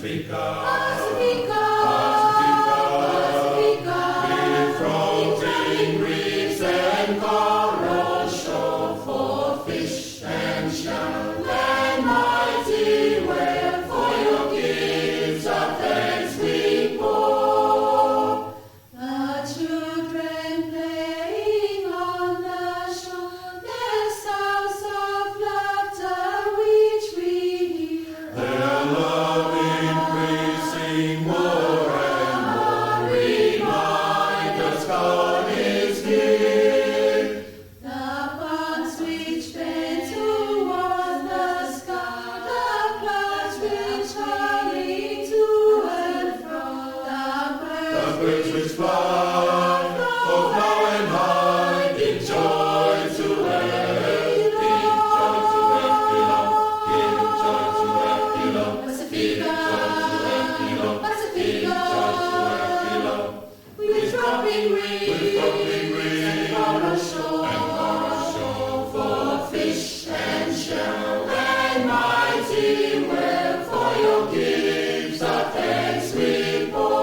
Pacifica, Pacifica, Pacifica, with floating reefs and coral shore for fish and shell and mighty whale, for your gifts of thanks we pour. The children playing on the shore, their sounds of laughter which we hear. Their love increasing more and more, remind us God is here. The buds which bend toward the sky, the clouds which hurry to and fro, the birds which fly, both low and high, give joy to earth, give joy to earth below, give joy to earth below, Pacifica, Pacifica, with dropping wings and coral shore, for fish and shell and mighty whale, for your gifts of thanks we pour.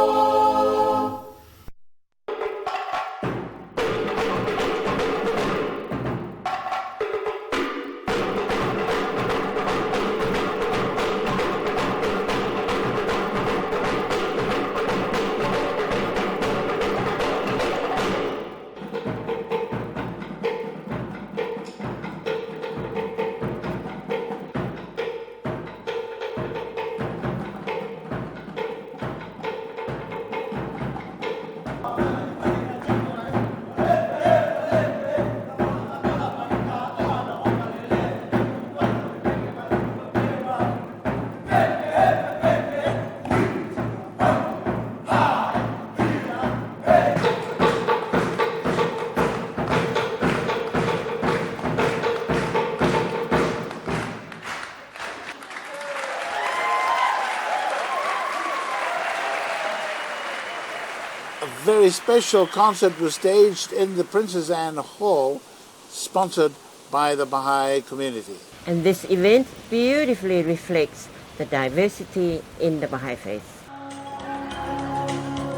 A very special concert was staged in the Princess Anne Hall, sponsored by the Baha'i community. And this event beautifully reflects the diversity in the Baha'i Faith.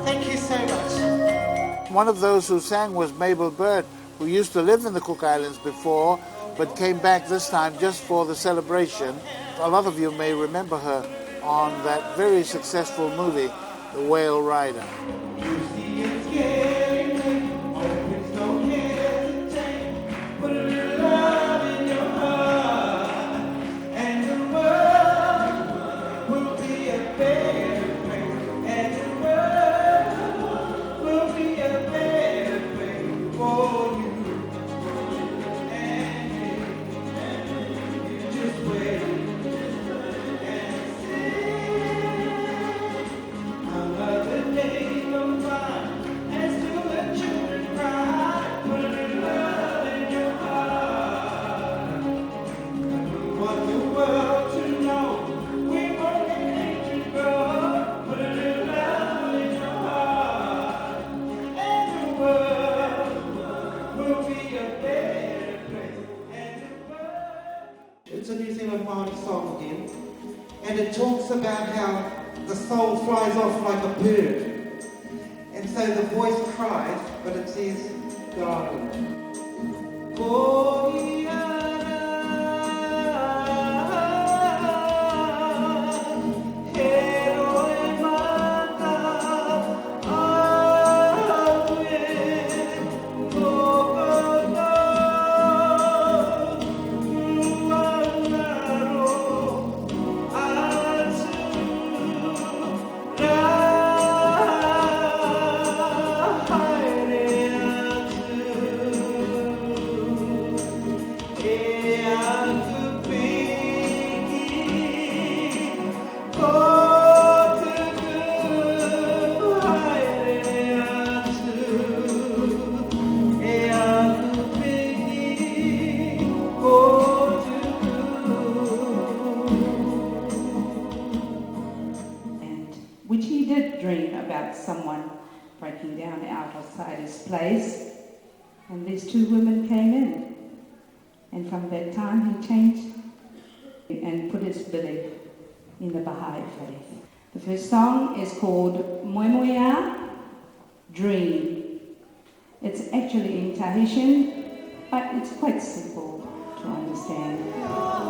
Thank you so much. One of those who sang was Mabel Bird, who used to live in the Cook Islands before, but came back this time just for the celebration. A lot of you may remember her on that very successful movie, The Whale Rider. It's a New Zealand Baha'i song again, and it talks about how the soul flies off like a bird, and so the voice cries, but it says, darling. Which he did dream about someone breaking down outside his place, and these two women came in, and from that time he changed and put his belief in the Baha'i faith. The first song is called Moemoea Dream. It's actually in Tahitian, but it's quite simple to understand. Yeah.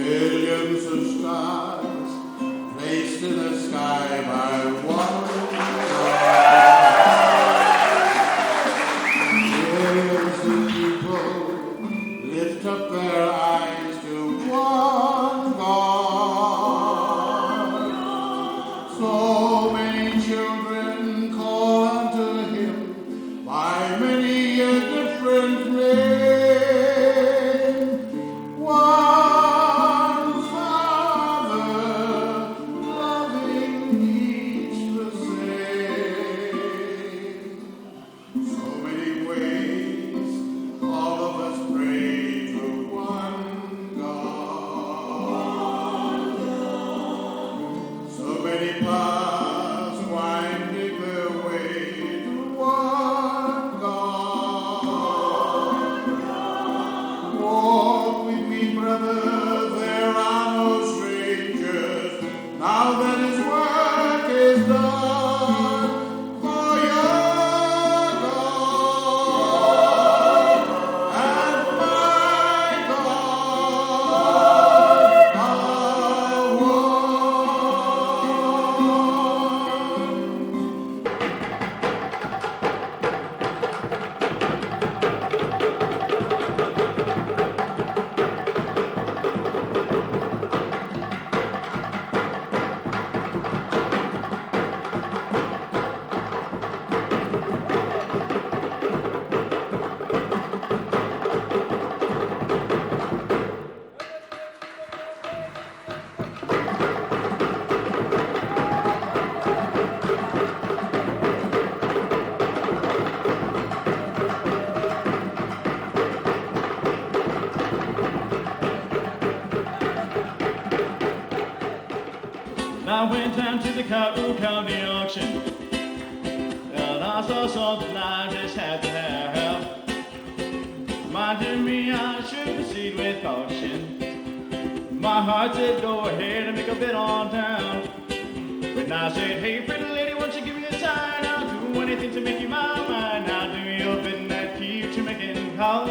Millions of stars placed in the sky by one God. Millions of people lift up their eyes to one God. So many children call unto him by many different names. One Father, loving each the same. So many ways, all of us pray to one God. So many paths winding their way to one God. Walk with me, brother, there are no strangers, now that his work is done. For your God and my God are one. I went down to the Carroll County auction, and I saw something I just had to have. Reminded me I should proceed with caution. My heart said, go ahead and make a bid on town. When I said, hey, pretty lady, won't you give me a sign? I'll do anything to make you my mind. I'll do your bidding that keeps you making call.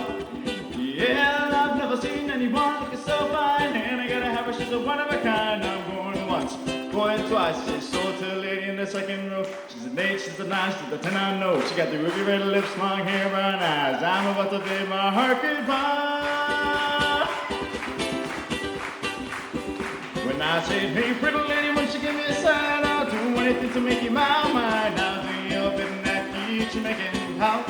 Yeah, I've never seen anyone look so fine, and I gotta have her, she's a one of a kind. I'm going once, going twice. She's sold to a lady in the second row. She's an 8, she's a 9, she's a 10, I know. She got the ruby red lips, long hair, brown eyes. I'm about to bid my heart goodbye. When I said, hey, pretty lady, won't you give me a sign? I'll do anything to make you my mind. I'll do your bidding that keeps you making house.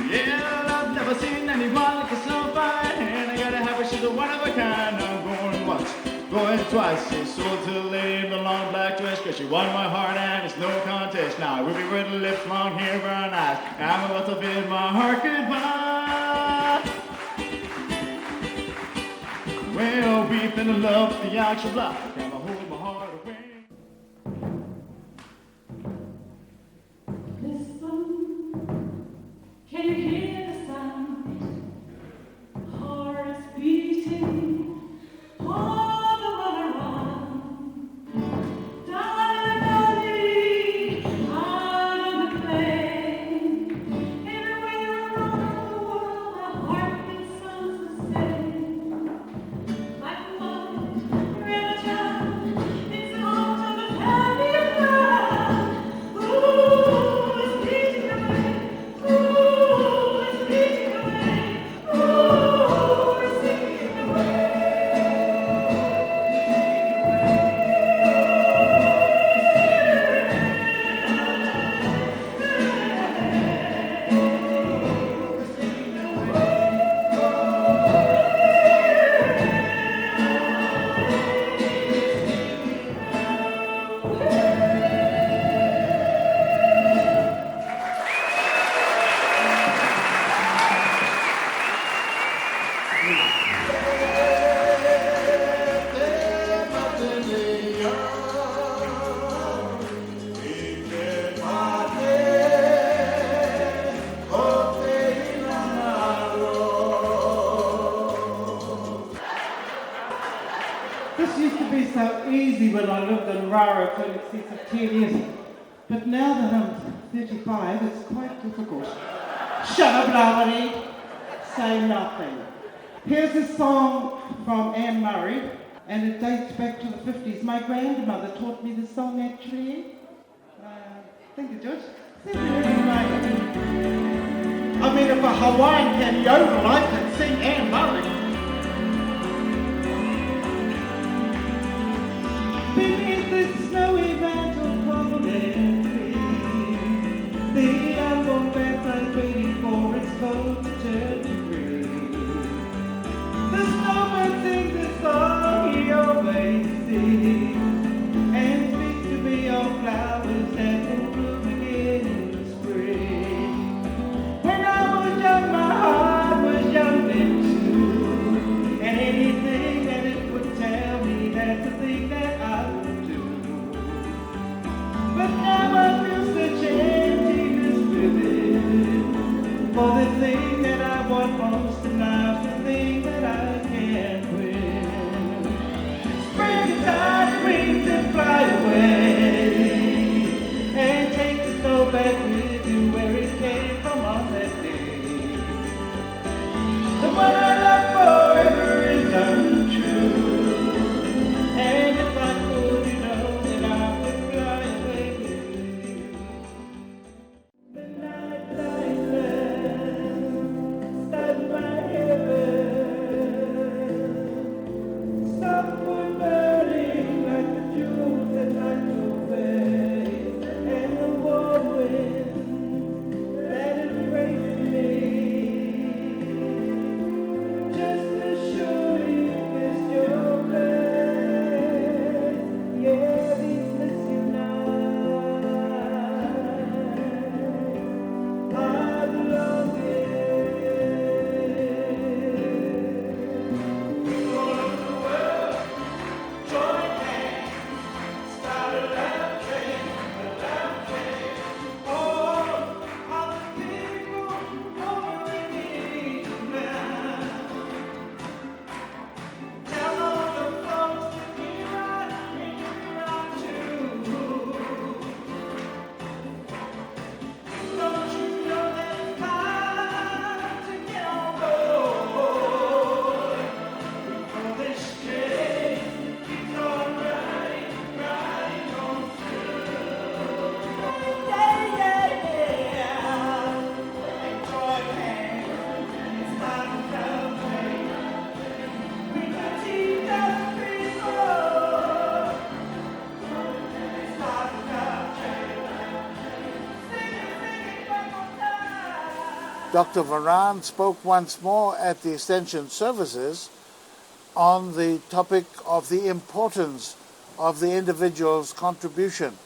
Yeah, I've never seen anyone look so fine, and I gotta have her, she's a one of a kind. I'm going once, going twice. She's sold to a lady in the long black dress, cause she won my heart and it's no contest. Now ruby red lips, long hair, brown eyes. I'm about to bid my heart goodbye. Well, we've been in love with the auction block, and I hold my heart away. Listen, can you hear the sound? Hearts beating all the way around. Down in the valley, out on the plain. Everywhere around the world, our heartbeat sounds the same. Like one river child, it's the heart of a happy crowd. Ooh, it's beating away. Ooh, it's beating away. Ooh, it's beating away. This used to be so easy when I lived in Rara till excess of 10 years. But now that I'm 35, it's quite difficult. Shut up, Lavani. Say nothing. Here's a song from Anne Murray, and it dates back to the 50s. My grandmother taught me this song, actually. Thank you, George. I mean, if a Hawaiian can yodel, I can sing Anne Murray. Beneath the snowy mantle, cold and free, the unborn barefoot waiting for its coat to turn to green. The snowman sings a song he always sings, and speaks to me of flowers that will bloom again in the spring. When I was young, my heart was young then too, and anything that it would tell me, that's the thing that I would do. But now I feel such emptiness within, for the thing that I want most in life, the thing that I can't win. Springtime wings and fly away, and take the snow back with you where it came from on that day. The one I love forever is untrue, and if I could, you know that I would fly away with you. The night light lamp starts my heaven, softwood burning like the jewels that light your face, and the warm wind that embraces me, just to show you this your place. Yeah, these misty nights are the longest. Join hands, start a love train, all of the people over in England. Tell all the folks that we ride too. Don't you know that it's time to get on board? For this train keeps on riding on through. Yeah. And join hands, start a love train. We could teach us before. Start a love train. Sing it one more time. Dr. Varan spoke once more at the Extension services on the topic of the importance of the individual's contribution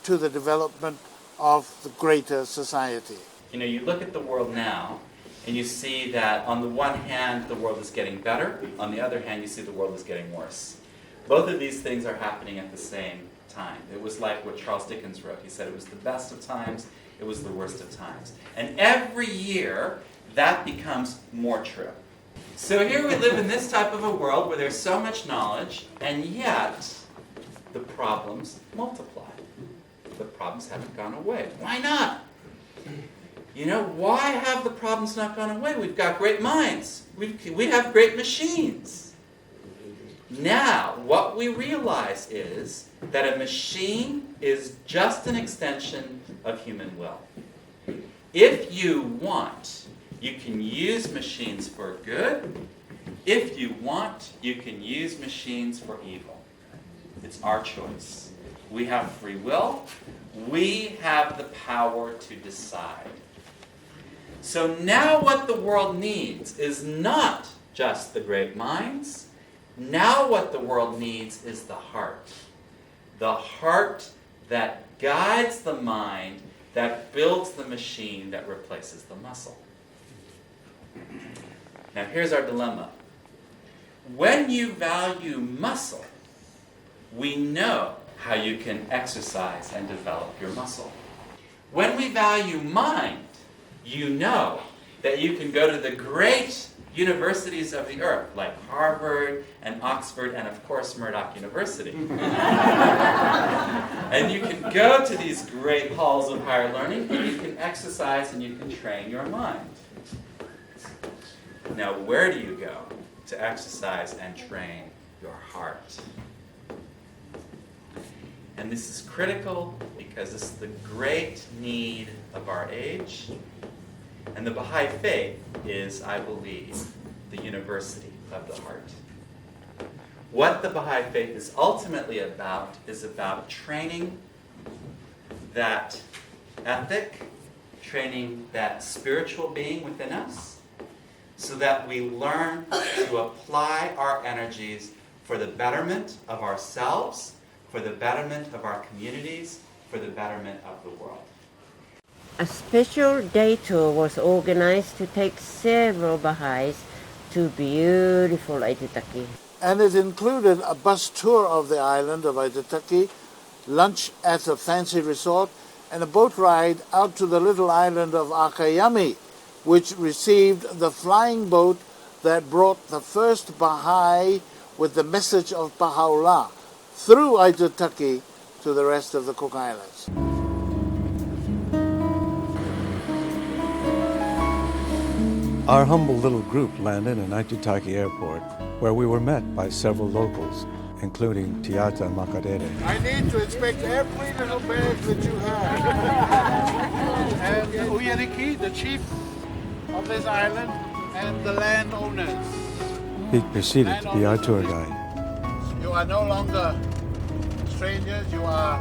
to the development of the greater society. You know, you look at the world now, and you see that on the one hand, the world is getting better. On the other hand, you see the world is getting worse. Both of these things are happening at the same time. It was like what Charles Dickens wrote. He said it was the best of times, it was the worst of times. And every year, that becomes more true. So here we live in this type of a world where there's so much knowledge, and yet the problems multiply. The problems haven't gone away. Why not? You know, why have the problems not gone away? We've got great minds. We have great machines. Now, what we realize is that a machine is just an extension of human will. If you want, you can use machines for good. If you want, you can use machines for evil. It's our choice. We have free will. We have the power to decide. So now what the world needs is not just the great minds. Now what the world needs is the heart. The heart that guides the mind, that builds the machine, that replaces the muscle. Now here's our dilemma. When you value muscle, we know how you can exercise and develop your muscle. When we value mind, you know that you can go to the great universities of the earth, like Harvard and Oxford and, of course, Murdoch University. And you can go to these great halls of higher learning, and you can exercise and you can train your mind. Now, where do you go? to exercise and train your heart. And this is critical because this is the great need of our age. And the Baha'i Faith is, I believe, the university of the heart. What the Baha'i Faith is ultimately about is about training that ethic, training that spiritual being within us, so that we learn to apply our energies for the betterment of ourselves, for the betterment of our communities, for the betterment of the world. A special day tour was organized to take several Baha'is to beautiful Aitutaki. And it included a bus tour of the island of Aitutaki, lunch at a fancy resort, and a boat ride out to the little island of Akayami, which received the flying boat that brought the first Baha'i with the message of Baha'u'llah through Aitutaki to the rest of the Cook Islands. Our humble little group landed in Aitutaki Airport, where we were met by several locals, including Tiata Makadere. I need to inspect every little bag that you have. And Uyariki, the chief of this island, and the landowners. He proceeded to be our tour guide. You are no longer strangers, you are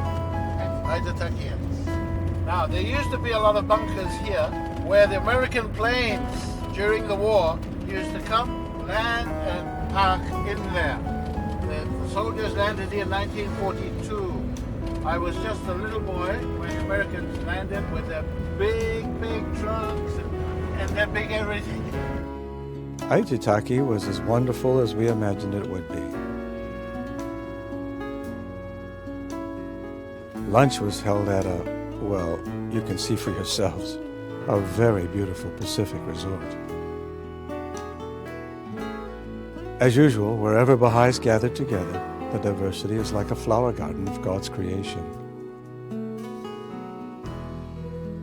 Aitutakians. Now, there used to be a lot of bunkers here where the American planes during the war used to come, land, and park in there. The soldiers landed here in 1942. I was just a little boy when the Americans landed with their big, big trunks and their big everything. Aitutaki was as wonderful as we imagined it would be. Lunch was held at a, well, you can see for yourselves, a very beautiful Pacific resort. As usual, wherever Baha'is gather together, the diversity is like a flower garden of God's creation.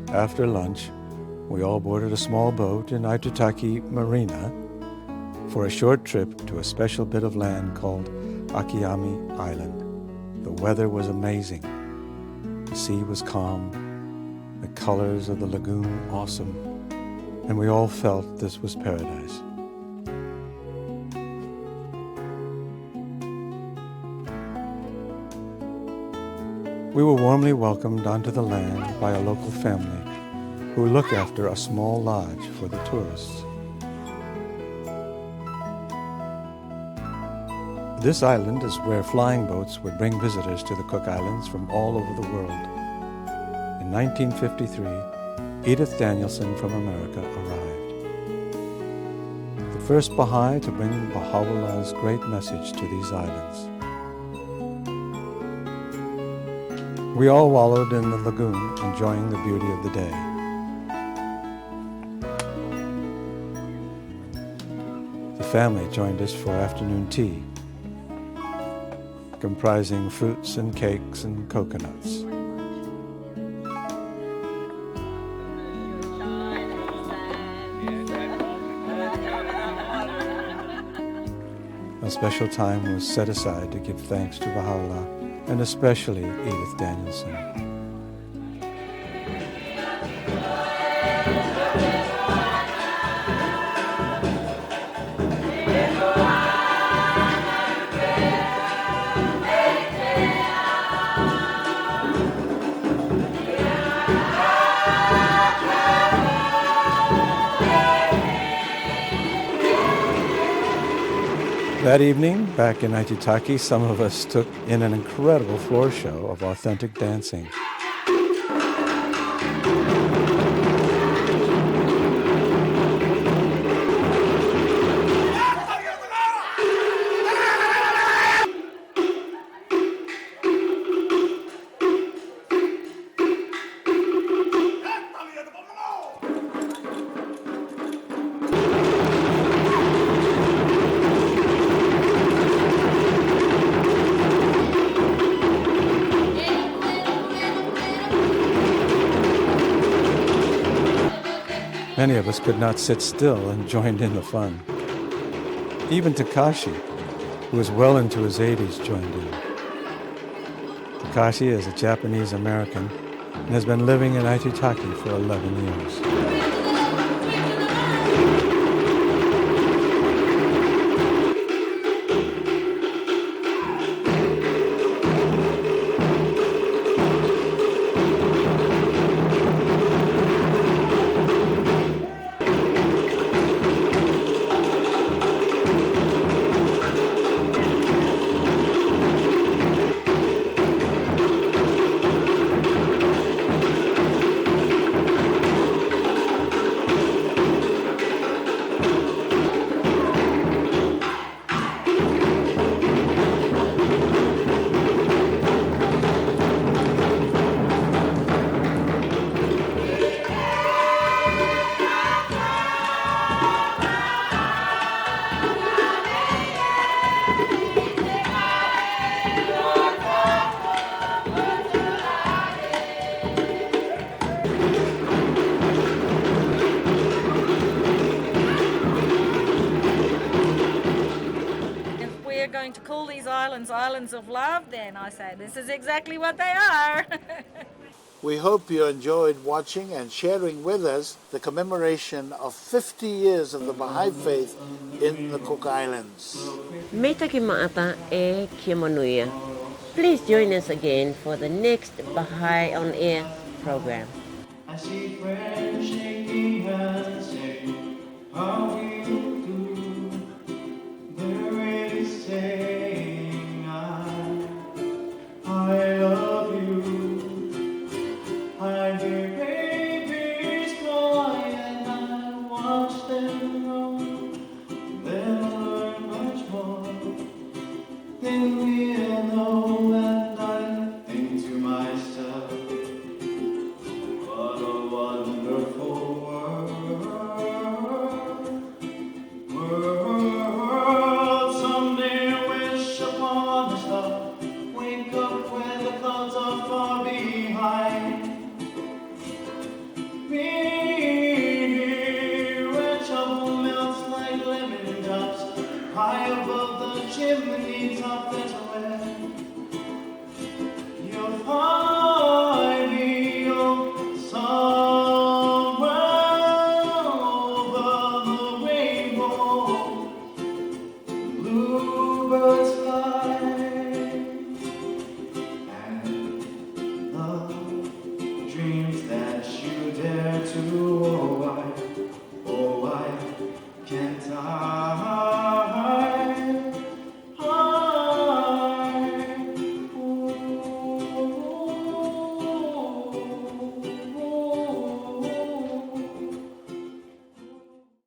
After lunch, we all boarded a small boat in Aitutaki Marina for a short trip to a special bit of land called Akayami Island. The weather was amazing. The sea was calm, the colors of the lagoon awesome, and we all felt this was paradise. We were warmly welcomed onto the land by a local family who look after a small lodge for the tourists. This island is where flying boats would bring visitors to the Cook Islands from all over the world. In 1953, Edith Danielson from America arrived. The first Baha'i to bring Baha'u'llah's great message to these islands. We all wallowed in the lagoon, enjoying the beauty of the day. The family joined us for afternoon tea, comprising fruits and cakes and coconuts. A special time was set aside to give thanks to Baha'u'llah, and especially Edith Danielson. That evening, back in Aitutaki, some of us took in an incredible floor show of authentic dancing. Many of us could not sit still and joined in the fun. Even Takashi, who is well into his 80s, joined in. Takashi is a Japanese American and has been living in Aitutaki for 11 years. To call these islands islands of love, then I say this is exactly what they are. We hope you enjoyed watching and sharing with us the commemoration of 50 years of the Baha'i Faith in the Cook Islands. Metaki maata e kia manuia. Please join us again for the next Baha'i on Air program. I see friends shaking hands, saying, how do you do? They're really saying, I love you. I hear babies cry and I watch them grow. They'll learn much more than we'll know, and I think to myself, what a wonderful world. Someday I wish upon a star, wake up when the clouds are far behind me, where trouble melts like lemon drops, high above the chimney top. That's where you'll find me, oh, somewhere over the rainbow, bluebirds fly, and the dreams that you dare to